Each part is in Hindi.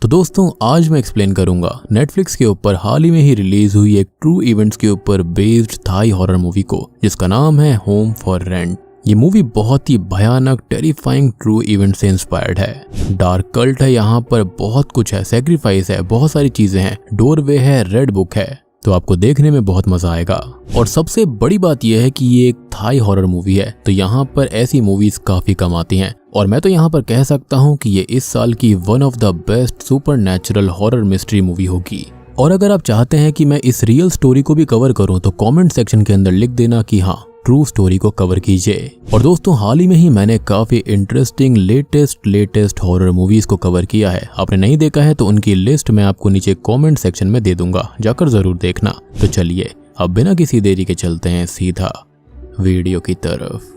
तो दोस्तों आज मैं एक्सप्लेन करूंगा नेटफ्लिक्स के ऊपर हाल ही में ही रिलीज हुई एक ट्रू इवेंट्स के ऊपर बेस्ड थाई हॉरर मूवी को, जिसका नाम है होम फॉर रेंट। ये मूवी बहुत ही भयानक टेरिफाइंग ट्रू इवेंट से इंस्पायर्ड है। डार्क कल्ट है, यहाँ पर बहुत कुछ है, सेक्रीफाइस है, बहुत सारी चीजें हैं, डोरवे है, रेड बुक है, तो आपको देखने में बहुत मजा आएगा। और सबसे बड़ी बात यह है कि ये एक थाई हॉरर मूवी है, तो यहाँ पर ऐसी मूवीज काफी कम आती हैं और मैं तो यहाँ पर कह सकता हूँ कि ये इस साल की one of the best supernatural horror mystery movie होगी। और अगर आप चाहते हैं कि मैं इस रियल स्टोरी को भी कवर करूँ तो कमेंट सेक्शन के अंदर लिख देना कि हाँ ट्रू स्टोरी को कवर कीजिए। और दोस्तों हाल ही में ही मैंने काफी इंटरेस्टिंग लेटेस्ट हॉरर मूवीज को कवर किया है। आपने नहीं देखा है तो उनकी लिस्ट मैं आपको नीचे कमेंट सेक्शन में दे दूंगा, जाकर जरूर देखना। तो चलिए अब बिना किसी देरी के चलते हैं सीधा वीडियो की तरफ।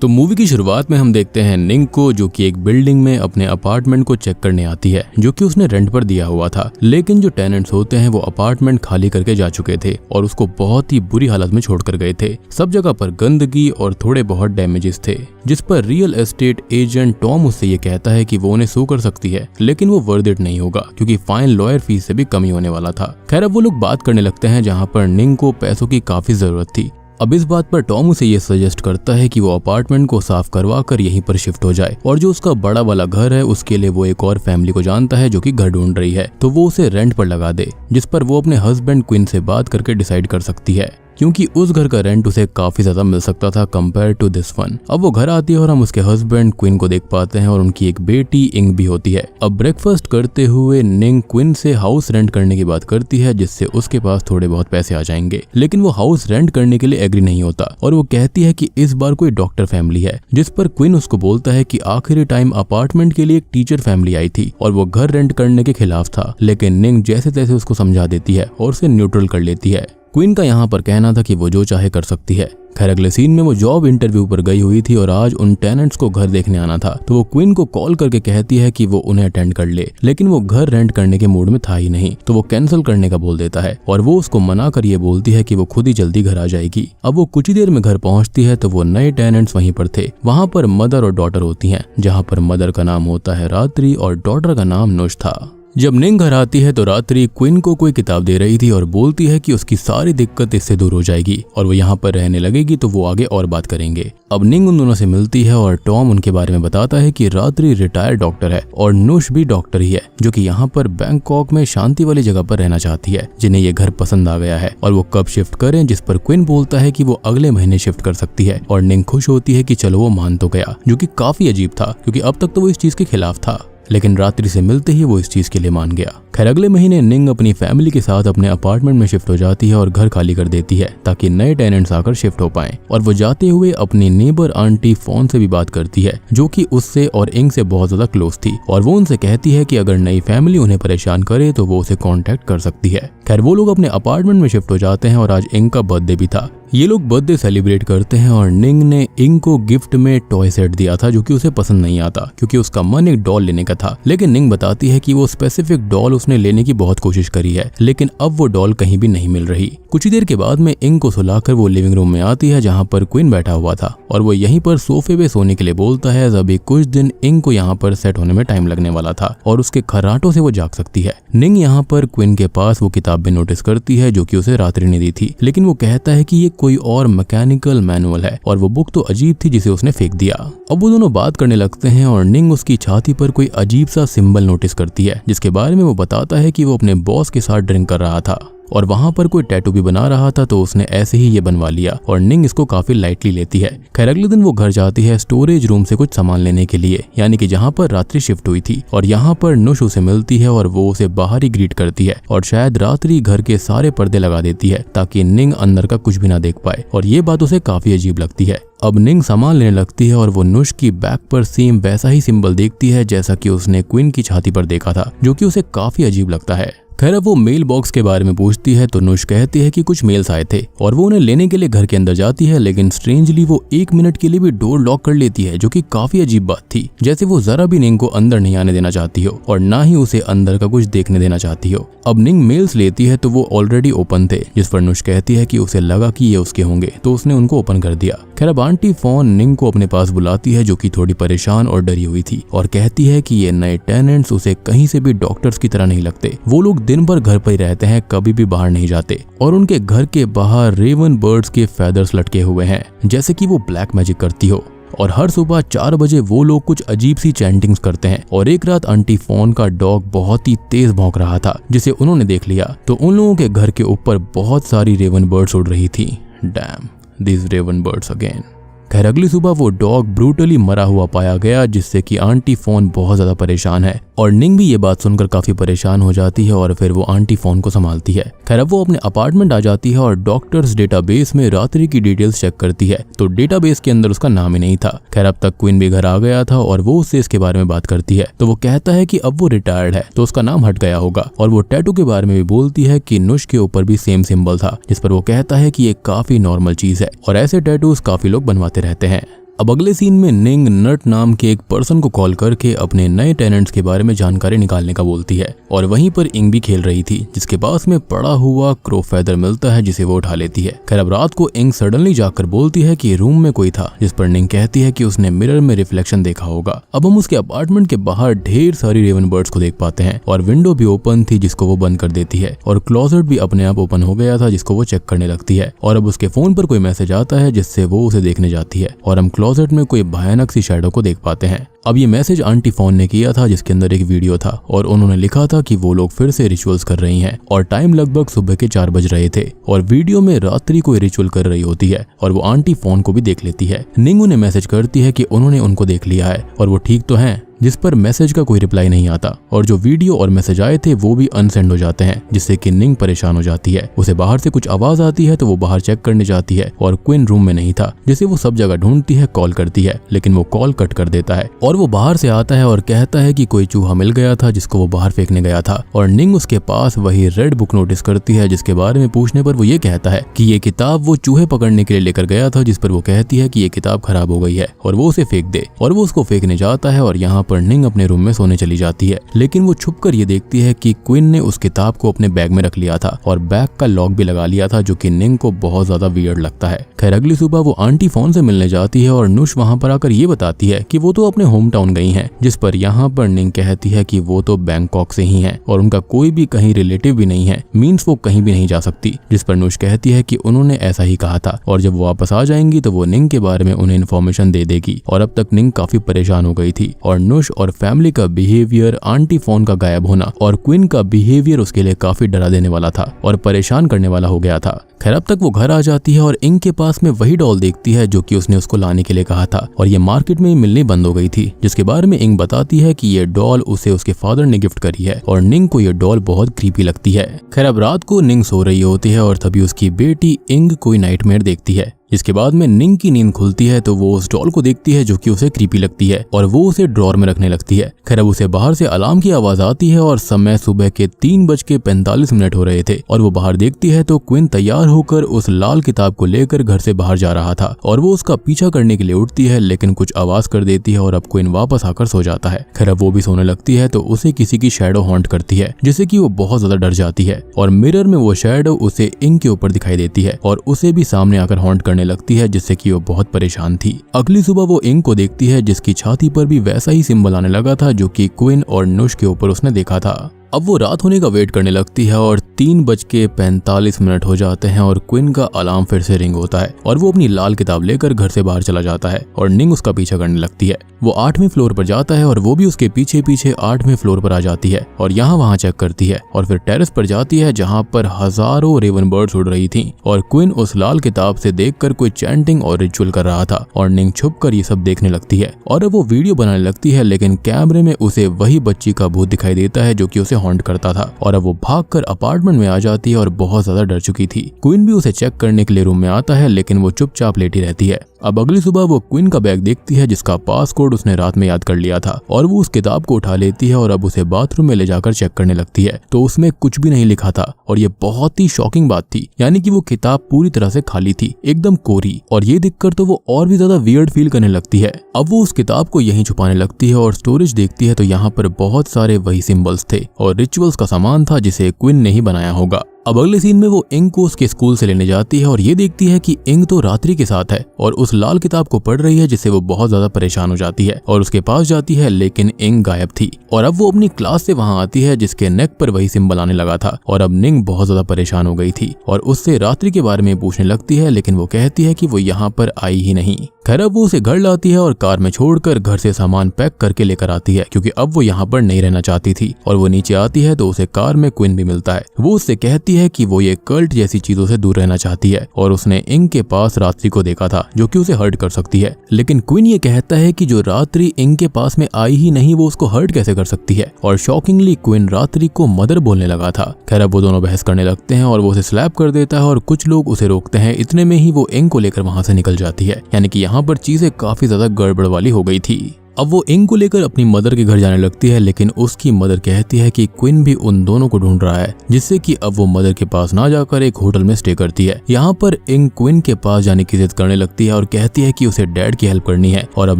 तो मूवी की शुरुआत में हम देखते हैं निंग को, जो कि एक बिल्डिंग में अपने अपार्टमेंट को चेक करने आती है, जो कि उसने रेंट पर दिया हुआ था। लेकिन जो टेनेंट्स होते हैं वो अपार्टमेंट खाली करके जा चुके थे और उसको बहुत ही बुरी हालत में छोड़कर गए थे। सब जगह पर गंदगी और थोड़े बहुत डैमेजेस थे, जिस पर रियल एस्टेट एजेंट टॉम उससे ये कहता है कि वो उन्हें सू कर सकती है, लेकिन वो वर्थ इट नहीं होगा क्योंकि फाइन लॉयर फीस से भी कमी होने वाला था। खैर अब वो लोग बात करने लगते हैं, जहाँ पर निंग को पैसों की काफी जरूरत थी। अब इस बात पर टॉम उसे ये सजेस्ट करता है कि वो अपार्टमेंट को साफ करवा कर यहीं पर शिफ्ट हो जाए, और जो उसका बड़ा वाला घर है उसके लिए वो एक और फैमिली को जानता है जो कि घर ढूंढ रही है, तो वो उसे रेंट पर लगा दे, जिस पर वो अपने हस्बैंड क्विन से बात करके डिसाइड कर सकती है, क्योंकि उस घर का रेंट उसे काफी ज्यादा मिल सकता था कंपेयर टू दिस वन। अब वो घर आती है और हम उसके हस्बैंड क्विन को देख पाते हैं और उनकी एक बेटी इंग भी होती है। अब ब्रेकफास्ट करते हुए निंग क्विन से हाउस रेंट करने की बात करती है, जिससे उसके पास थोड़े बहुत पैसे आ जाएंगे, लेकिन वो हाउस रेंट करने के लिए एग्री नहीं होता और वो कहती है कि इस बार कोई डॉक्टर फैमिली है, जिस पर क्विन उसको बोलता है कि आखिरी टाइम अपार्टमेंट के लिए एक टीचर फैमिली आई थी और वो घर रेंट करने के खिलाफ था, लेकिन निंग जैसे तैसे उसको समझा देती है और उसे न्यूट्रल कर लेती है। क्वीन का यहाँ पर कहना था कि वो जो चाहे कर सकती है। खैर अगले सीन में वो जॉब इंटरव्यू पर गई हुई थी और आज उन टेनेंट्स को घर देखने आना था, तो वो क्वीन को कॉल करके कहती है कि वो उन्हें अटेंड कर ले, लेकिन वो घर रेंट करने के मूड में था ही नहीं, तो वो कैंसिल करने का बोल देता है और वो उसको मना कर ये बोलती है कि वो खुद ही जल्दी घर आ जाएगी। अब वो कुछ ही देर में घर पहुंचती है तो वो नए टेनेंट्स वहीं पर थे। वहां पर मदर और डॉटर होती हैं, जहाँ पर मदर का नाम होता है रात्रि और डॉटर का नाम नुश था। जब निंग घर आती है तो रात्रि क्विन को कोई किताब दे रही थी और बोलती है कि उसकी सारी दिक्कत इससे दूर हो जाएगी और वो यहाँ पर रहने लगेगी, तो वो आगे और बात करेंगे। अब निंग उन दोनों से मिलती है और टॉम उनके बारे में बताता है कि रात्रि रिटायर्ड डॉक्टर है और नुश भी डॉक्टर ही है, जो कि यहाँ पर बैंकॉक में शांति वाली जगह पर रहना चाहती है, जिन्हें ये घर पसंद आ गया है और वो कब शिफ्ट करें, जिस पर क्विन बोलता है कि वो अगले महीने शिफ्ट कर सकती है और निंग खुश होती है कि चलो वो मान तो गया, जो कि काफी अजीब था क्योंकि अब तक तो वो इस चीज के खिलाफ था, लेकिन रात्रि से मिलते ही वो इस चीज के लिए मान गया। खैर अगले महीने निंग अपनी फैमिली के साथ अपने अपार्टमेंट में शिफ्ट हो जाती है और घर खाली कर देती है ताकि नए टेनेंट्स आकर शिफ्ट हो पाएं। और वो जाते हुए अपनी नेबर आंटी फोन से भी बात करती है, जो कि उससे और इंग से बहुत ज्यादा क्लोज थी, और वो उनसे कहती है कि अगर नई फैमिली उन्हें परेशान करे तो वो उसे कांटेक्ट कर सकती है। खैर वो लोग अपने अपार्टमेंट में शिफ्ट हो जाते हैं और आज इंग का बर्थडे भी था। ये लोग बर्थडे सेलिब्रेट करते हैं और निंग ने इंग को गिफ्ट में टॉय सेट दिया था, जो कि उसे पसंद नहीं आता क्योंकि उसका मन एक डॉल लेने का था, लेकिन निंग बताती है कि वो स्पेसिफिक डॉल उसने लेने की बहुत कोशिश करी है, लेकिन अब वो डॉल कहीं भी नहीं मिल रही। कुछ ही देर के बाद में इंग को सुलाकर वो लिविंग रूम में आती है, जहाँ पर क्वीन बैठा हुआ था और वो यहीं पर सोफे पे सोने के लिए बोलता है। अभी कुछ दिन इंग को यहाँ पर सेट होने में टाइम लगने वाला था और उसके खर्राटों से वो जाग सकती है। निंग यहाँ पर क्वीन के पास वो किताब भी नोटिस करती है जो कि उसे रात्रि ने दी थी, लेकिन वो कहता है कि ये कोई और मैकेनिकल मैनुअल है और वो बुक तो अजीब थी जिसे उसने फेंक दिया। अब वो दोनों बात करने लगते हैं और निंग उसकी छाती पर कोई अजीब सा सिंबल नोटिस करती है, जिसके बारे में वो बताता है कि वो अपने बॉस के साथ ड्रिंक कर रहा था और वहां पर कोई टैटू भी बना रहा था, तो उसने ऐसे ही ये बनवा लिया और निंग इसको काफी लाइटली लेती है। खैर अगले दिन वो घर जाती है स्टोरेज रूम से कुछ सामान लेने के लिए, यानी कि जहाँ पर रात्रि शिफ्ट हुई थी, और यहाँ पर नुश उसे मिलती है और वो उसे बाहर ही ग्रीट करती है और शायद रात्रि घर के सारे पर्दे लगा देती है ताकि निंग अंदर का कुछ भी ना देख पाए, और ये बात उसे काफी अजीब लगती है। अब निंग सामान लेने लगती है और वो नुश की बैक पर सेम वैसा ही सिंबल देखती है जैसा कि उसने क्वीन की छाती पर देखा था, जो कि उसे काफी अजीब लगता है। खैर अब वो मेल बॉक्स के बारे में पूछती है तो नुश कहती है कि कुछ मेल्स आए थे और वो उन्हें लेने के लिए घर के अंदर जाती है, लेकिन स्ट्रेंजली वो 1 मिनट के लिए भी डोर लॉक कर लेती है, जो कि काफी अजीब बात थी, जैसे वो जरा भी निंग को अंदर नहीं आने देना चाहती हो और ना ही उसे अंदर का कुछ देखने देना चाहती हो। अब निंग मेल्स लेती है तो वो ऑलरेडी ओपन थे, जिस पर नुश कहती है कि उसे लगा कि ये उसके होंगे, तो उसने उनको ओपन कर दिया। खैर अब आंटी फॉन निंग को अपने पास बुलाती है, जो कि थोड़ी परेशान और डरी हुई थी, और कहती है कि ये नए टेनेंट्स उसे कहीं से भी डॉक्टर्स की तरह नहीं लगते। वो लोग दिन भर घर पर ही रहते हैं, कभी भी बाहर नहीं जाते, और उनके घर के बाहर रेवन बर्ड्स के फेदर्स लटके हुए हैं, जैसे कि वो ब्लैक मैजिक करती हो। और हर सुबह 4 बजे वो लोग कुछ अजीब सी चैंटिंग्स करते हैं। और एक रात आंटी फॉन का डॉग बहुत ही तेज भौंक रहा था, जिसे उन्होंने देख लिया। तो उन लोगों के घर के ऊपर बहुत सारी रेवन बर्ड्स उड़ रही थी। Damn, this raven birds again. खैर अगली सुबह वो डॉग ब्रूटली मरा हुआ पाया गया, जिससे कि आंटी फॉन बहुत ज्यादा परेशान है। और निंग भी ये बात सुनकर काफी परेशान हो जाती है, और फिर वो आंटी फॉन को संभालती है। खैर अब वो अपने अपार्टमेंट आ जाती है और डॉक्टर्स डेटाबेस में रात्रि की डिटेल्स चेक करती है, तो डेटाबेस के अंदर उसका नाम ही नहीं था। खैर अब तक क्वीन भी घर आ गया था, और वो उससे इसके बारे में बात करती है। तो वो कहता है कि अब वो रिटायर्ड है, तो उसका नाम हट गया होगा। और वो टैटू के बारे में भी बोलती है कि नुश के ऊपर भी सेम सिंबल था, जिस पर वो कहता है कि ये काफी नॉर्मल चीज है, और ऐसे टैटूज काफी लोग बनवाते रहते हैं। अब अगले सीन में निंग नट नाम के एक पर्सन को कॉल करके अपने नए टेनेंट्स के बारे में जानकारी निकालने का बोलती है। और वहीं पर इंग भी खेल रही थी, जिसके पास में पड़ा हुआ क्रो फेदर मिलता है, जिसे वो उठा लेती है। खैर अब रात को इंग सडनली जाकर बोलती है कि रूम में कोई था, जिस पर निंग कहती है कि उसने मिरर में रिफ्लेक्शन देखा होगा। अब हम उसके अपार्टमेंट के बाहर ढेर सारी रेवन बर्ड्स को देख पाते हैं, और विंडो भी ओपन थी, जिसको वो बंद कर देती है। और क्लोजेट भी अपने आप ओपन हो गया था, जिसको वो चेक करने लगती है। और अब उसके फोन पर कोई मैसेज आता है, जिससे वो उसे देखने जाती है, और हम क्लोजेट में कोई भयानक सी शैडो को देख पाते हैं। अब ये मैसेज आंटी फॉन ने किया था, जिसके अंदर एक वीडियो था, और उन्होंने लिखा था कि वो लोग फिर से रिचुअल्स कर रही हैं, और टाइम लगभग सुबह के 4 बज रहे थे। और वीडियो में रात्रि कोई रिचुअल कर रही होती है, और वो आंटी फॉन को भी देख लेती है। निंग उन्हें मैसेज करती है कि उन्होंने उनको देख लिया है, और वो ठीक तो हैं, जिस पर मैसेज का कोई रिप्लाई नहीं आता। और जो वीडियो और मैसेज आए थे वो भी अनसेंड हो जाते हैं, जिससे कि निंग परेशान हो जाती है। उसे बाहर से कुछ आवाज आती है, तो वो बाहर चेक करने जाती है, और क्वीन रूम में नहीं था, जिसे वो सब जगह ढूंढती है, कॉल करती है, लेकिन वो कॉल कट कर देता है। और वो बाहर से आता है और कहता है कि कोई चूहा मिल गया था, जिसको वो बाहर फेंकने गया था। और निंग उसके पास वही रेड बुक नोटिस करती है, जिसके बारे में पूछने पर वो ये कहता है कि ये किताब वो चूहे पकड़ने के लिए लेकर गया था, जिस पर वो कहती है कि ये किताब खराब हो गई है और वो उसे फेंक दे। और वो उसको फेंकने जाता है, और यहाँ पर निंग अपने रूम में सोने चली जाती है। लेकिन वो छुपकर ये देखती है कि क्वीन ने उस किताब को अपने बैग में रख लिया था, और बैग का लॉक भी लगा लिया था, जो कि निंग को बहुत ज्यादा वियर्ड लगता है। खैर अगली सुबह वो आंटी फॉन से मिलने जाती है, और नुश वहां पर आकर ये बताती है कि वो तो अपने होम टाउन गई हैं, जिस पर यहाँ पर निंग कहती है कि वो तो बैंकॉक से ही हैं, और उनका कोई भी कहीं रिलेटिव भी नहीं है, मीन्स वो कहीं भी नहीं जा सकती। जिस पर नुश कहती है कि उन्होंने ऐसा ही कहा था, और जब वो वापस आ जाएंगी तो वो निंग के बारे में उन्हें इन्फॉर्मेशन दे देगी। और अब तक निंग काफी परेशान हो गई थी, और नुश और फैमिली का बिहेवियर, आंटी फॉन का गायब होना, और क्वीन का बिहेवियर उसके लिए काफी डरा देने वाला था और परेशान करने वाला हो गया था। खैर अब तक वो घर आ जाती है, और इंग के पास में वही डॉल देखती है जो कि उसने उसको लाने के लिए कहा था, और ये मार्केट में मिलनी बंद हो गई थी, जिसके बारे में इंग बताती है कि ये डॉल उसे उसके फादर ने गिफ्ट करी है, और निंग को ये डॉल बहुत क्रीपी लगती है। खैर अब रात को निंग सो रही होती है, और तभी उसकी बेटी इंग कोई नाइटमेयर देखती है। इसके बाद में निंग की नींद खुलती है, तो वो उस डॉल को देखती है जो कि उसे क्रीपी लगती है, और वो उसे ड्रॉर में रखने लगती है। खैर अब उसे बाहर से अलार्म की आवाज आती है, और समय सुबह के 3:45 हो रहे थे, और वो बाहर देखती है तो क्वीन तैयार होकर उस लाल किताब को लेकर घर से बाहर जा रहा था, और वो उसका पीछा करने के लिए उठती है, लेकिन कुछ आवाज कर देती है, और अब क्वीन वापस आकर सो जाता है। खैर अब वो भी सोने लगती है, तो उसे किसी की शैडो हॉन्ट करती है, जिससे कि वो बहुत ज्यादा डर जाती है, और मिरर में वो शैडो उसे इंग के ऊपर दिखाई देती है, और उसे भी सामने आकर हॉन्ट करने लगती है, जिससे कि वो बहुत परेशान थी। अगली सुबह वो इंग को देखती है, जिसकी छाती पर भी वैसा ही सिंबल आने लगा था जो कि क्वीन और नुश के ऊपर उसने देखा था। अब वो रात होने का वेट करने लगती है, और 3:45 हो जाते हैं, और क्वीन का अलार्म फिर से रिंग होता है, और वो अपनी लाल किताब लेकर घर से बाहर चला जाता है, और निंग उसका पीछा करने लगती है। वो 8वें फ्लोर पर जाता है, और वो भी उसके पीछे पीछे 8वें फ्लोर पर आ जाती है, और यहाँ वहाँ चेक करती है, और फिर टेरेस पर जाती है, जहाँ पर हजारों रेवन बर्ड्स उड़ रही थी, और क्वीन उस लाल किताब से देखकर कोई चैंटिंग और रिचुअल कर रहा था, और निंग छुपकर ये सब देखने लगती है, और अब वो वीडियो बनाने लगती है, लेकिन कैमरे में उसे वही बच्ची का भूत दिखाई देता है जो कि उसे हॉन्ट करता था, और अब वो भागकर अपार्टमेंट में आ जाती है, और बहुत ज्यादा डर चुकी थी। क्वीन भी उसे चेक करने के लिए रूम में आता है, लेकिन वो चुपचाप लेटी रहती है। अब अगली सुबह वो क्वीन का बैग देखती है, जिसका पासकोड उसने रात में याद कर लिया था, और वो उस किताब को उठा लेती है, और अब उसे बाथरूम में ले जाकर चेक करने लगती है, तो उसमें कुछ भी नहीं लिखा था, और ये बहुत ही शॉकिंग बात थी, यानी कि वो किताब पूरी तरह से खाली थी, एकदम कोरी, और ये देखकर तो वो और भी ज्यादा वियर्ड फील करने लगती है। अब वो उस किताब को यहीं छुपाने लगती है, और स्टोरेज देखती है तो यहाँ पर बहुत सारे वही सिंबल्स थे, और रिचुअल्स का सामान था जिसे क्वीन ने ही बनाया होगा। अब अगले सीन में वो इंग को उसके स्कूल से लेने जाती है और ये देखती है कि इंग तो रात्रि के साथ है और उस लाल किताब को पढ़ रही है, जिससे वो बहुत ज्यादा परेशान हो जाती है और उसके पास जाती है, लेकिन इंग गायब थी। और अब वो अपनी क्लास से वहां आती है जिसके नेक पर वही सिंबल आने लगा था और अब निंग बहुत ज्यादा परेशान हो गई थी और उससे रात्रि के बारे में पूछने लगती है, लेकिन वो कहती है कि वो यहाँ पर आई ही नहीं। खैर अब वो उसे घर लाती है और कार में छोड़कर घर से सामान पैक करके लेकर आती है, क्योंकि अब वो यहाँ पर नहीं रहना चाहती थी। और वो नीचे आती है तो उसे कार में क्विन भी मिलता है। वो उससे कहती है कि वो ये कल्ट जैसी चीजों से दूर रहना चाहती है और उसने इंग के पास रात्रि को देखा था जो कि उसे हर्ट कर सकती है, लेकिन क्विन ये कहता है कि जो रात्रि इंग के पास में आई ही नहीं वो उसको हर्ट कैसे कर सकती है। और शॉकिंगली क्विन रात्रि को मदर बोलने लगा था। खैर अब वो दोनों बहस करने लगते हैं और वो उसे स्लैप कर देता है और कुछ लोग उसे रोकते हैं। इतने में ही वो इंग को लेकर वहां से निकल जाती है, यानी कि यहाँ पर चीजें काफी ज्यादा गड़बड़ वाली हो गई थी। अब वो इंग को लेकर अपनी मदर के घर जाने लगती है, लेकिन उसकी मदर कहती है कि क्विन भी उन दोनों को ढूंढ रहा है, जिससे कि अब वो मदर के पास ना जाकर एक होटल में स्टे करती है। यहाँ पर इंग क्विन के पास जाने की जिद करने लगती है और कहती है कि उसे डैड की हेल्प करनी है। और अब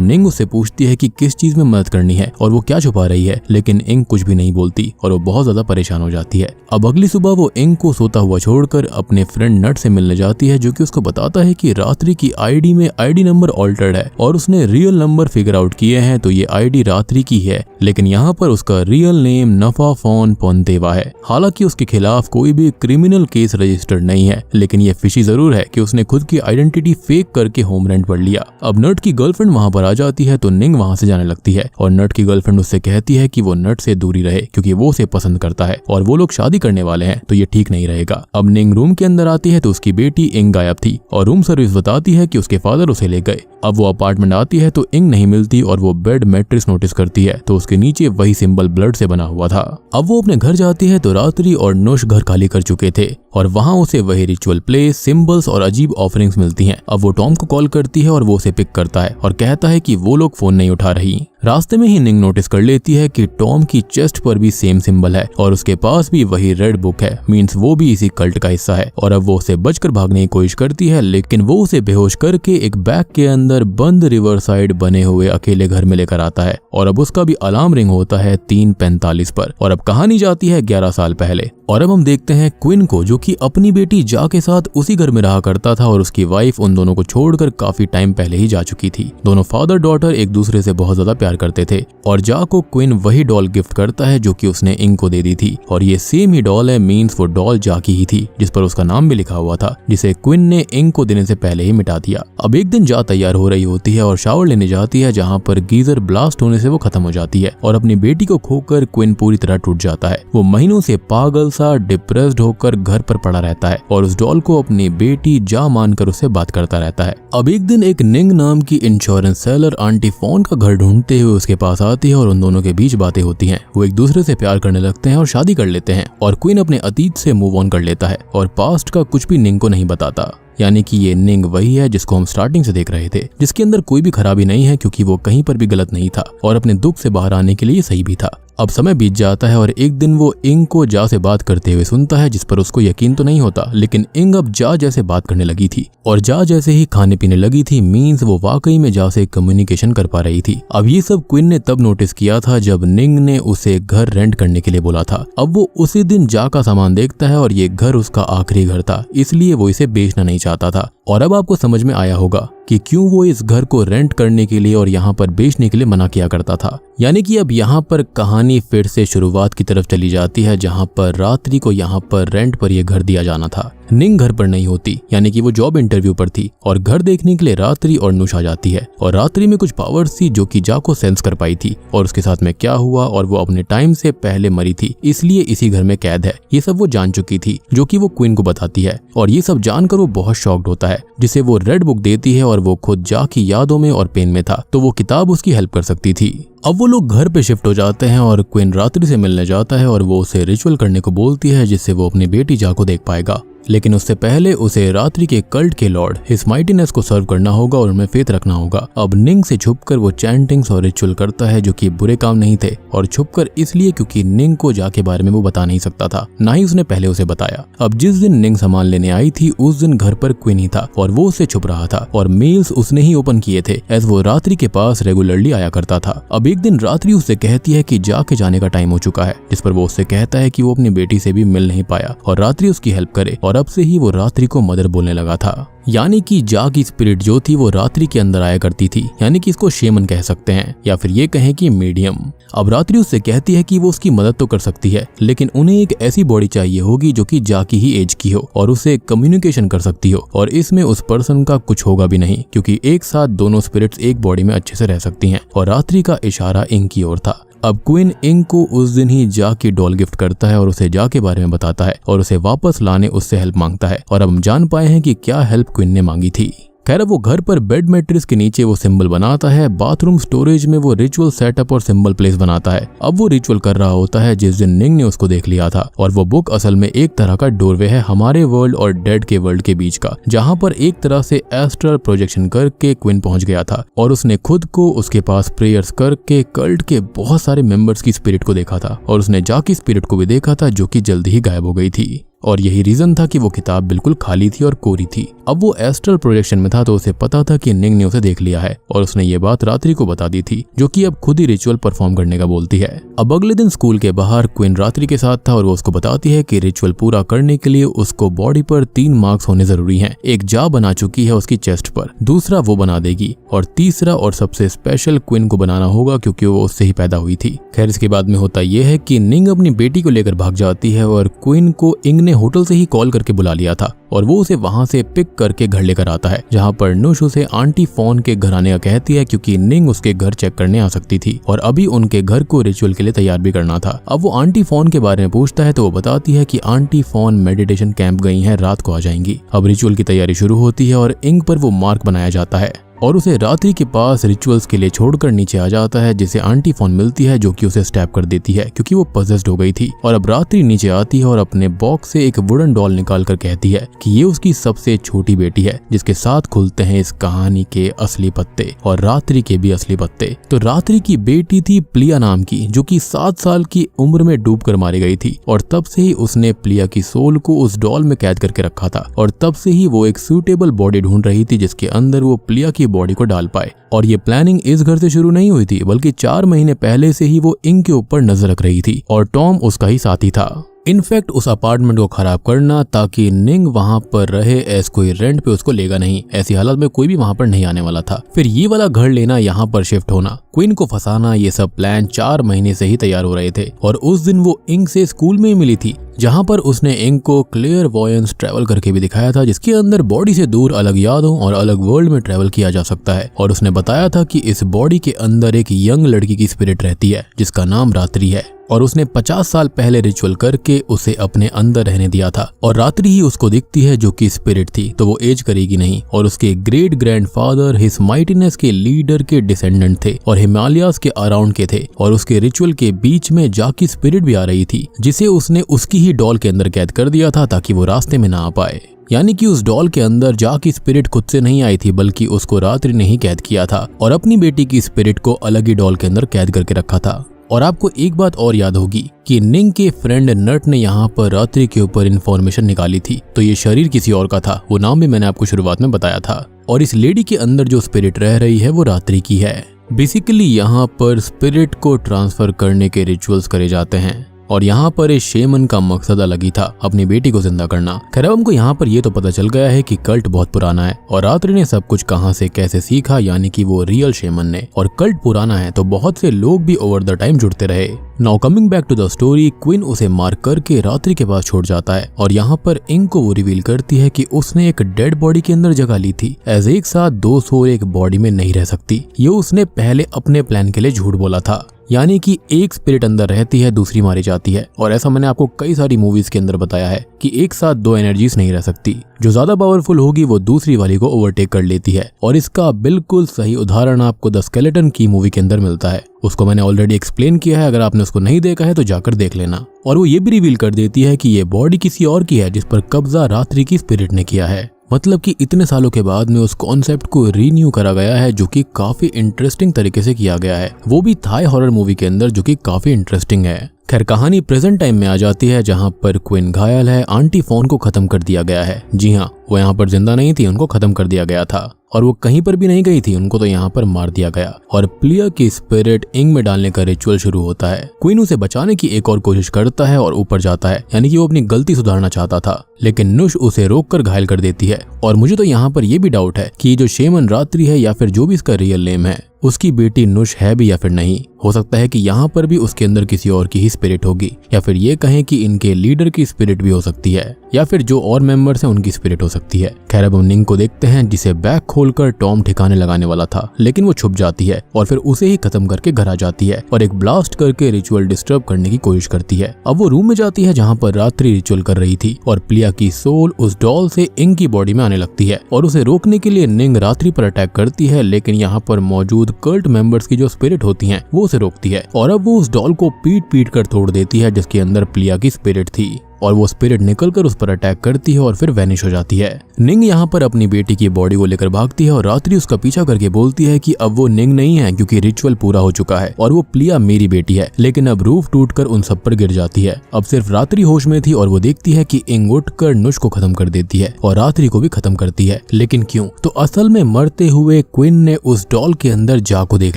निंग उससे पूछती है कि किस चीज में मदद करनी है और वो क्या छुपा रही है, लेकिन इंग कुछ भी नहीं बोलती और वो बहुत ज्यादा परेशान हो जाती है। अब अगली सुबह वो इंग को सोता हुआ छोड़कर अपने फ्रेंड नट से मिलने जाती है, जो कि उसको बताता है कि रात्रि की आईडी में आईडी नंबर ऑल्टर्ड है और उसने रियल नंबर फिगर आउट किए हैं, तो ये आईडी रात्रि की है, लेकिन यहाँ पर उसका रियल नेम नफा फोन पोंतेवा है। हालांकि उसके खिलाफ कोई भी क्रिमिनल केस रजिस्टर्ड नहीं है, लेकिन ये फिशी जरूर है कि उसने खुद की आइडेंटिटी फेक करके होम रेंट पढ़ लिया। अब नट की गर्लफ्रेंड वहां पर आ जाती है तो निंग वहां से जाने लगती है और नट की गर्लफ्रेंड उससे कहती है कि वो नट से दूरी रहे, क्योंकि वो उसे पसंद करता है और वो लोग शादी करने वाले हैं, तो ये ठीक नहीं रहेगा। अब निंग रूम के अंदर आती है तो उसकी बेटी इंग गायब थी और रूम सर्विस बताती है कि उसके फादर उसे ले गए। अब वो अपार्टमेंट आती है तो इंग नहीं मिलती और वो बेड मैट्रेस नोटिस करती है तो उसके नीचे वही सिंबल ब्लड से बना हुआ था। अब वो अपने घर जाती है तो रात्रि और नुश घर खाली कर चुके थे और वहां उसे वही रिचुअल प्लेस, सिंबल्स और अजीब ऑफरिंग्स मिलती हैं। अब वो टॉम को कॉल करती है और वो उसे पिक करता है और कहता है कि वो लोग फोन नहीं उठा रही। रास्ते में ही निंग नोटिस कर लेती है कि टॉम की चेस्ट पर भी सेम सिंबल है और उसके पास भी वही रेड बुक है, मींस वो भी इसी कल्ट का हिस्सा है। और अब वो उसे बचकर भागने की कोशिश करती है, लेकिन वो उसे बेहोश करके एक बैग के अंदर बंद रिवर साइड बने हुए अकेले घर में लेकर आता है और अब उसका भी अलार्म रिंग होता है 3:45 पर। और अब कहानी जाती है 11 साल पहले और अब हम देखते हैं क्विन को, जो कि अपनी बेटी जा के साथ उसी घर में रहा करता था और उसकी वाइफ उन दोनों को छोड़कर काफी टाइम पहले ही जा चुकी थी। दोनों फादर डॉटर एक दूसरे से बहुत ज्यादा प्यार करते थे और जा को क्विन वही डॉल गिफ्ट करता है जो कि उसने इंग को दे दी थी और ये सेम ही डॉल है, मींस वो डॉल जा की ही थी जिस पर उसका नाम भी लिखा हुआ था, जिसे क्विन ने इंग को देने से पहले ही मिटा दिया। अब एक दिन जा तैयार हो रही होती है और शावर लेने जाती है, जहाँ पर गीजर ब्लास्ट होने से वो खत्म हो जाती है और अपनी बेटी को खोकर क्विन पूरी तरह टूट जाता है। वो महीनों से पागल सा डिप्रेस्ड होकर घर पर पड़ा रहता है और उस डॉल को अपनी बेटी जा मानकर उससे बात करता रहता है। अब एक दिन एक निंग नाम की इंश्योरेंस सेलर आंटी फोन का घर ढूंढते हुए उसके पास आती है और उन दोनों के बीच बातें होती हैं। वो एक दूसरे से प्यार करने लगते हैं और शादी कर लेते हैं और क्वीन अपने अतीत से मूव ऑन कर लेता है और पास्ट का कुछ भी निंग को नहीं बताता। यानी कि ये निंग वही है जिसको हम स्टार्टिंग से देख रहे थे, जिसके अंदर कोई भी खराबी नहीं है क्योंकि वो कहीं पर भी गलत नहीं था और अपने दुख से बाहर आने के लिए सही भी था। अब समय बीत जाता है और एक दिन वो इंग को जा से बात करते हुए सुनता है, जिस पर उसको यकीन तो नहीं होता, लेकिन इंग अब जा जैसे बात करने लगी थी और जा जैसे ही खाने पीने लगी थी, मींस वो वाकई में जा से कम्युनिकेशन कर पा रही थी। अब ये सब क्विन ने तब नोटिस किया था जब निंग ने उसे घर रेंट करने के लिए बोला था। अब वो उसी दिन जा का सामान देखता है और ये घर उसका आखिरी घर था, इसलिए वो इसे बेचना नहीं चाहता था। और अब आपको समझ में आया होगा कि क्यों वो इस घर को रेंट करने के लिए और यहाँ पर बेचने के लिए मना किया करता था। यानी कि अब यहाँ पर कहानी फिर से शुरुआत की तरफ चली जाती है, जहाँ पर रात्रि को यहाँ पर रेंट पर यह घर दिया जाना था। निंग घर पर नहीं होती, यानी कि वो जॉब इंटरव्यू पर थी और घर देखने के लिए रात्रि और नुश आ जाती है और रात्रि में कुछ पावर्स थी जो कि जा को सेंस कर पाई थी और उसके साथ में क्या हुआ और वो अपने टाइम से पहले मरी थी, इसलिए इसी घर में कैद है। ये सब वो जान चुकी थी, जो कि वो क्वीन को बताती है और ये सब जानकर वो बहुत शॉक्ड होता है, जिसे वो रेड बुक देती है और वो खुद जा की यादों में और पेन में था, तो वो किताब उसकी हेल्प कर सकती थी। अब वो लोग घर पे शिफ्ट हो जाते हैं और क्वीन रात्रि से मिलने जाता है और वो उसे रिचुअल करने को बोलती है जिससे वो अपनी बेटी जा को देख पाएगा। लेकिन उससे पहले उसे रात्रि के कल्ट के लॉर्ड हिज माइटीनेस को सर्व करना होगा और उनमें फेथ रखना होगा। अब निंग से छुपकर वो चैंटिंग्स और रिचुअल करता है जो कि बुरे काम नहीं थे, और छुपकर इसलिए क्योंकि निंग को जा के बारे में वो बता नहीं सकता था, ना ही उसने पहले उसे बताया। अब जिस दिन निंग सामान लेने आई थी उस दिन घर पर क्विन ही था और वो उससे छुप रहा था, और मेल्स उसने ही ओपन किए थे एज वो रात्रि के पास रेगुलरली आया करता था। अब एक दिन रात्रि उससे कहती है कि जाके जाने का टाइम हो चुका है, जिस पर वो उससे कहता है कि वो अपनी बेटी से भी मिल नहीं पाया और रात्रि उसकी हेल्प करे, और अब से ही वो रात्रि को मदर बोलने लगा था। यानी कि जा की स्पिरिट जो थी वो रात्रि के अंदर आया करती थी, यानी कि इसको शेमन कह सकते हैं या फिर ये कहें कि मीडियम। अब रात्रि उससे कहती है कि वो उसकी मदद तो कर सकती है, लेकिन उन्हें एक ऐसी बॉडी चाहिए होगी जो कि जा की ही एज की हो और उसे कम्युनिकेशन कर सकती हो, और इसमें उस पर्सन का कुछ होगा भी नहीं क्योंकि एक साथ दोनों स्पिरिट्स एक बॉडी में अच्छे से रह सकती हैं। और रात्रि का इशारा इंग की ओर था। अब क्वीन इंग को उस दिन ही जा की डॉल गिफ्ट करता है और उसे जा के बारे में बताता है और उसे वापस लाने उससे हेल्प मांगता है, और अब हम जान पाए हैं कि क्या हेल्प क्वीन ने मांगी थी। खैर वो घर पर बेड मैट्रेस के नीचे वो सिंबल बनाता है, बाथरूम स्टोरेज में वो रिचुअल सेटअप और सिंबल प्लेस बनाता है। अब वो रिचुअल कर रहा होता है जिस दिन निंग ने उसको देख लिया था, और वो बुक असल में एक तरह का डोरवे है हमारे वर्ल्ड और डेड के वर्ल्ड के बीच का, जहाँ पर एक तरह से एस्ट्रल प्रोजेक्शन करके क्वीन पहुंच गया था और उसने खुद को उसके पास प्रेयर्स करके कल्ट के बहुत सारे मेंबर्स की स्पिरिट को देखा था, और उसने जा की स्पिरिट को भी देखा था जो कि जल्दी ही गायब हो गई थी। और यही रीजन था कि वो किताब बिल्कुल खाली थी और कोरी थी। अब वो एस्ट्रल प्रोजेक्शन में था तो उसे पता था कि निंग ने उसे देख लिया है, और उसने ये बात रात्रि को बता दी थी जो कि अब खुद ही रिचुअल परफॉर्म करने का बोलती है। अब अगले दिन स्कूल के बाहर क्वीन रात्रि के साथ था और वो उसको बताती है कि रिचुअल पूरा करने के लिए उसको बॉडी पर 3 मार्क्स होने जरूरी हैं। एक जा बना चुकी है उसकी चेस्ट पर, दूसरा वो बना देगी, और तीसरा और सबसे स्पेशल क्वीन को बनाना होगा क्योंकि वो उससे ही पैदा हुई थी। खैर इसके बाद में होता यह है कि निंग अपनी बेटी को लेकर भाग जाती है और क्वीन को इंग ने होटल से ही कॉल करके बुला लिया था, और वो उसे वहां से पिक करके घर लेकर आता है, जहां पर नुश उसे आंटी फोन के घर आने का कहती है क्योंकि निंग उसके घर चेक करने आ सकती थी और अभी उनके घर को रिचुअल के लिए तैयार भी करना था। अब वो आंटी फोन के बारे में पूछता है तो वो बताती है कि आंटी फोन मेडिटेशन कैंप गई हैं, रात को आ जाएंगी। अब रिचुअल की तैयारी शुरू होती है और इंग पर वो मार्क बनाया जाता है और उसे रात्रि के पास रिचुअल्स के लिए छोड़कर नीचे आ जाता है, जिसे आंटी फोन मिलती है जो कि उसे स्टैप कर देती है क्योंकि वो पजेस्ड हो गई थी। और अब रात्रि नीचे आती है और अपने बॉक्स से एक वुडन डॉल निकाल कर कहती है कि ये उसकी सबसे छोटी बेटी है जिसके साथ खुलते हैं इस कहानी के असली पत्ते और रात्रि के भी असली पत्ते। तो रात्रि की बेटी थी प्लिया नाम की, जो कि 7 साल की उम्र में डूब कर मारी गई थी, और तब से ही उसने प्लिया की सोल को उस डॉल में कैद करके रखा था, और तब से ही वो एक सूटेबल बॉडी ढूंढ रही थी जिसके अंदर वो प्लिया की बॉडी को डाल पाए। और ये प्लानिंग इस घर से शुरू नहीं हुई थी, बल्कि 4 महीने पहले से ही वो इंग के ऊपर नजर रख रही थी और टॉम उसका ही साथी था। इनफैक्ट उस अपार्टमेंट को खराब करना ताकि निंग वहां पर रहे, ऐस कोई रेंट पे उसको लेगा नहीं, ऐसी हालत में कोई भी वहां पर नहीं आने वाला था। फिर ये वाला घर लेना, यहाँ पर शिफ्ट होना, क्वीन को फंसाना, ये सब प्लान 4 महीने से ही तैयार हो रहे थे। और उस दिन वो इंग से स्कूल में ही मिली थी, जहां पर उसने इंग को क्लियर वॉयंस ट्रैवल करके भी दिखाया था, जिसके अंदर बॉडी से दूर अलग यादों और अलग वर्ल्ड में ट्रैवल किया जा सकता है। और उसने बताया था कि इस बॉडी के अंदर एक यंग लड़की की स्पिरिट रहती है जिसका नाम रात्रि है, और उसने 50 साल पहले रिचुअल करके उसे अपने अंदर रहने दिया था, और रात्रि ही उसको दिखती है जो कि स्पिरिट थी, तो वो एज करेगी नहीं। और उसके ग्रेट ग्रैंडफादर हिज माइटीनेस के लीडर के डिसेंडेंट थे और हिमालयास के अराउंड के थे, और उसके रिचुअल के बीच में जा की स्पिरिट भी आ रही थी, जिसे उसने उसकी ही डॉल के अंदर कैद कर दिया था ताकि वो रास्ते में ना आ पाए। यानी कि उस डॉल के अंदर जा की स्पिरिट खुद से नहीं आई थी, बल्कि उसको रात्रि ने ही कैद किया था और अपनी बेटी की स्पिरिट को अलग ही डॉल के अंदर कैद करके रखा था। और आपको एक बात और याद होगी कि निंग के फ्रेंड नट ने यहाँ पर रात्रि के ऊपर इन्फॉर्मेशन निकाली थी, तो ये शरीर किसी और का था, वो नाम भी मैंने आपको शुरुआत में बताया था। और इस लेडी के अंदर जो स्पिरिट रह रही है वो रात्रि की है। बेसिकली यहाँ पर स्पिरिट को ट्रांसफर करने के रिचुअल्स करे जाते हैं, और यहाँ पर इस शेमन का मकसद अलग ही था, अपनी बेटी को जिंदा करना। खैर हमको यहाँ पर ये तो पता चल गया है कि कल्ट बहुत पुराना है और रात्रि ने सब कुछ कहाँ से कैसे सीखा, यानी कि वो रियल शेमन ने। और कल्ट पुराना है तो बहुत से लोग भी ओवर द टाइम जुड़ते रहे। Now coming back to the story, queen उसे मार करके रात्रि के पास छोड़ जाता है, और यहाँ पर इंग को वो रिवील करती है कि उसने एक डेड बॉडी के अंदर जगह ली थी, एज एक साथ 2 सोल एक बॉडी में नहीं रह सकती। ये उसने पहले अपने प्लान के लिए झूठ बोला था। यानी कि एक स्पिरिट अंदर रहती है, दूसरी मारी जाती है। और ऐसा मैंने आपको कई सारी मूवीज के अंदर बताया है कि एक साथ दो एनर्जीज नहीं रह सकती, जो ज्यादा पावरफुल होगी वो दूसरी वाली को ओवरटेक कर लेती है। और इसका बिल्कुल सही उदाहरण आपको द स्केलेटन की मूवी के अंदर मिलता है। उसको मैंने ऑलरेडी एक्सप्लेन किया है, अगर आपने उसको नहीं देखा है तो जाकर देख लेना। और वो ये भी रिवील कर देती है कि ये बॉडी किसी और की है जिस पर कब्जा रात्रि की स्पिरिट ने किया है। मतलब कि इतने सालों के बाद में उस कॉन्सेप्ट को रीन्यू करा गया है, जो कि काफी इंटरेस्टिंग तरीके से किया गया है, वो भी थाई हॉरर मूवी के अंदर, जो कि काफी इंटरेस्टिंग है। खैर कहानी प्रेजेंट टाइम में आ जाती है, जहां पर क्वीन घायल है। आंटी फोन को खत्म कर दिया गया है। जी हाँ, वो यहाँ पर जिंदा नहीं थी, उनको खत्म कर दिया गया था। और वो कहीं पर भी नहीं गई थी, उनको तो यहाँ पर मार दिया गया। और प्लिया की स्पिरिट इंग में डालने का रिचुअल शुरू होता है। क्वीन उसे बचाने की एक और कोशिश करता है और ऊपर जाता है, यानी कि वो अपनी गलती सुधारना चाहता था, लेकिन नुश उसे रोककर घायल कर देती है। और मुझे तो यहाँ पर यह भी डाउट है कि जो शेमन रात्रि है, या फिर जो भी इसका रियल नेम है, उसकी बेटी नुश है भी या फिर नहीं। हो सकता है कि यहाँ पर भी उसके अंदर किसी और की ही स्पिरिट होगी, या फिर ये कहें कि इनके लीडर की स्पिरिट भी हो सकती है, या फिर जो और मेंबर्स हैं उनकी स्पिरिट हो सकती है। खैर अब हम निंग को देखते हैं, जिसे बैग खोलकर टॉम ठिकाने लगाने वाला था, लेकिन वो छुप जाती है और फिर उसे ही खत्म करके घर आ जाती है और एक ब्लास्ट करके रिचुअल डिस्टर्ब करने की कोशिश करती है। अब वो रूम में जाती है जहाँ पर रात्रि रिचुअल कर रही थी, और प्लिया की सोल उस डॉल से इंग की बॉडी में आने लगती है। और उसे रोकने के लिए निंग रात्रि पर अटैक करती है, लेकिन यहाँ पर मौजूद कल्ट मेंबर्स की जो स्पिरिट होती हैं वो उसे रोकती है। और अब वो उस डॉल को पीट कर तोड़ देती है, जिसके अंदर प्लिया की स्पिरिट थी। और वो स्पिरिट निकलकर उस पर अटैक करती है और फिर वैनिश हो जाती है। निंग यहाँ पर अपनी बेटी की बॉडी को लेकर भागती है और रात्रि उसका पीछा करके बोलती है कि अब वो निंग नहीं है, क्योंकि रिचुअल पूरा हो चुका है और वो प्लिया मेरी बेटी है। लेकिन अब रूफ टूटकर उन सब पर गिर जाती है। अब सिर्फ रात्रि होश में थी और वो देखती है कि इंग उठकर नुश को खत्म कर देती है और रात्रि को भी खत्म करती है। लेकिन क्यों? तो असल में मरते हुए क्वीन ने उस डॉल के अंदर जा को देख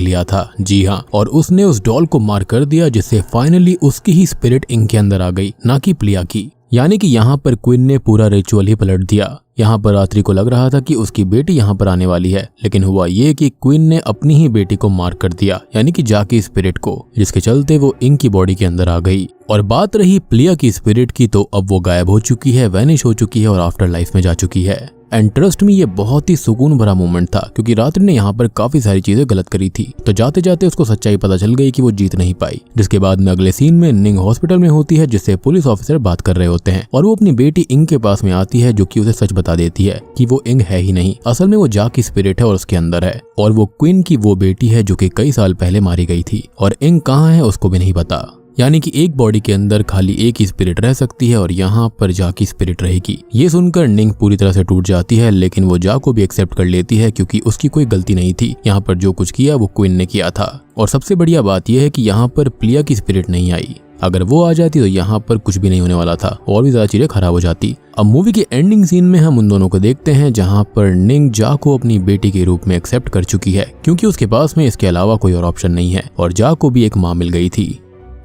लिया था। जी हाँ, और उसने उस डॉल को मार कर दिया, जिससे फाइनली उसकी ही स्पिरिट इंग के अंदर आ गई, ना कि प्लिया की। यानी कि यहाँ पर क्वीन ने पूरा रिचुअल ही पलट दिया। यहाँ पर रात्रि को लग रहा था कि उसकी बेटी यहाँ पर आने वाली है, लेकिन हुआ ये कि क्वीन ने अपनी ही बेटी को मार कर दिया, यानी कि जाकी स्पिरिट को, जिसके चलते वो इंग की बॉडी के अंदर आ गई। और बात रही प्लिया की स्पिरिट की, तो अब वो गायब हो चुकी है, वैनिश हो चुकी है और आफ्टर लाइफ में जा चुकी है। एंड ट्रस्ट में ये बहुत ही सुकून भरा मोमेंट था, क्योंकि रात्रि ने यहाँ पर काफी सारी चीजें गलत करी थी। तो जाते जाते उसको सच्चाई पता चल गई कि वो जीत नहीं पाई। जिसके बाद में अगले सीन में निंग हॉस्पिटल में होती है, जिससे पुलिस ऑफिसर बात कर रहे होते हैं, और वो अपनी बेटी इंग के पास में आती है, जो कि उसे सच बता देती है कि वो इंग है ही नहीं, असल में वो जा की स्पिरिट है और उसके अंदर है, और वो क्वीन की वो बेटी है जो कि कई साल पहले मारी गई थी। और इंग कहाँ है उसको भी नहीं पता। यानी कि एक बॉडी के अंदर खाली एक ही स्पिरिट रह सकती है और यहाँ पर जा की स्पिरिट रहेगी। ये सुनकर निंग पूरी तरह से टूट जाती है, लेकिन वो जा को भी एक्सेप्ट कर लेती है, क्योंकि उसकी कोई गलती नहीं थी। यहाँ पर जो कुछ किया वो क्वीन ने किया था। और सबसे बढ़िया बात यह है कि यहाँ पर प्लिया की स्पिरिट नहीं आई। अगर वो आ जाती तो यहाँ पर कुछ भी नहीं होने वाला था, और भी ज्यादा चीजें खराब हो जाती। अब मूवी के एंडिंग सीन में हम उन दोनों को देखते हैं, जहाँ पर निंग जा को अपनी बेटी के रूप में एक्सेप्ट कर चुकी है, क्योंकि उसके पास में इसके अलावा कोई और ऑप्शन नहीं है, और जा को भी एक माँ मिल गई थी।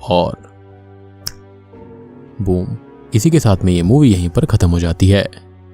और बूम, इसी के साथ में ये मूवी यहीं पर खत्म हो जाती है।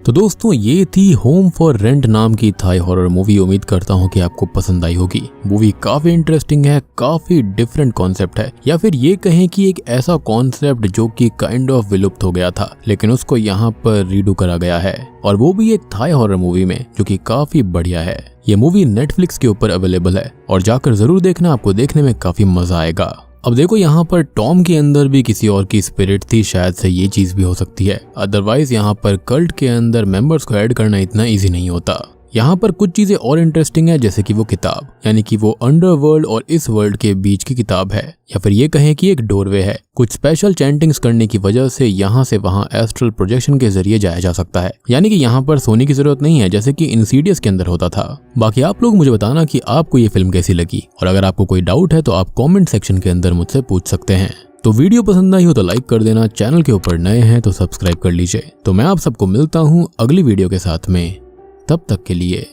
तो दोस्तों, ये थी होम फॉर रेंट नाम की थाई हॉरर मूवी। उम्मीद करता हूँ कि आपको पसंद आई होगी। मूवी काफी इंटरेस्टिंग है, काफी डिफरेंट कॉन्सेप्ट है, या फिर ये कहें कि एक ऐसा कॉन्सेप्ट जो कि काइंड ऑफ विलुप्त हो गया था, लेकिन उसको यहाँ पर रीडू करा गया है, और वो भी एक थाई हॉरर मूवी में, जो कि काफी बढ़िया है। ये मूवी नेटफ्लिक्स के ऊपर अवेलेबल है, और जाकर जरूर देखना, आपको देखने में काफी मजा आएगा। अब देखो, यहाँ पर टॉम के अंदर भी किसी और की स्पिरिट थी, शायद से ये चीज भी हो सकती है। अदरवाइज यहाँ पर कल्ट के अंदर मेंबर्स को ऐड करना इतना इजी नहीं होता। यहाँ पर कुछ चीजें और इंटरेस्टिंग है, जैसे कि वो किताब, यानी कि वो अंडरवर्ल्ड और इस वर्ल्ड के बीच की किताब है, या फिर ये कहें कि एक डोरवे है। कुछ स्पेशल चैंटिंग्स करने की वजह से यहाँ से वहाँ एस्ट्रल प्रोजेक्शन के जरिए जाया जा सकता है, यानी कि यहाँ पर सोने की जरूरत नहीं है, जैसे कि इंसीडियस के अंदर होता था। बाकी आप लोग मुझे बताना कि आपको ये फिल्म कैसी लगी, और अगर आपको कोई डाउट है तो आप कॉमेंट सेक्शन के अंदर मुझसे पूछ सकते हैं। तो वीडियो पसंद आई हो तो लाइक कर देना, चैनल के ऊपर नए हैं तो सब्सक्राइब कर लीजिए। तो मैं आप सबको मिलता हूँ अगली वीडियो के साथ में, तब तक के लिए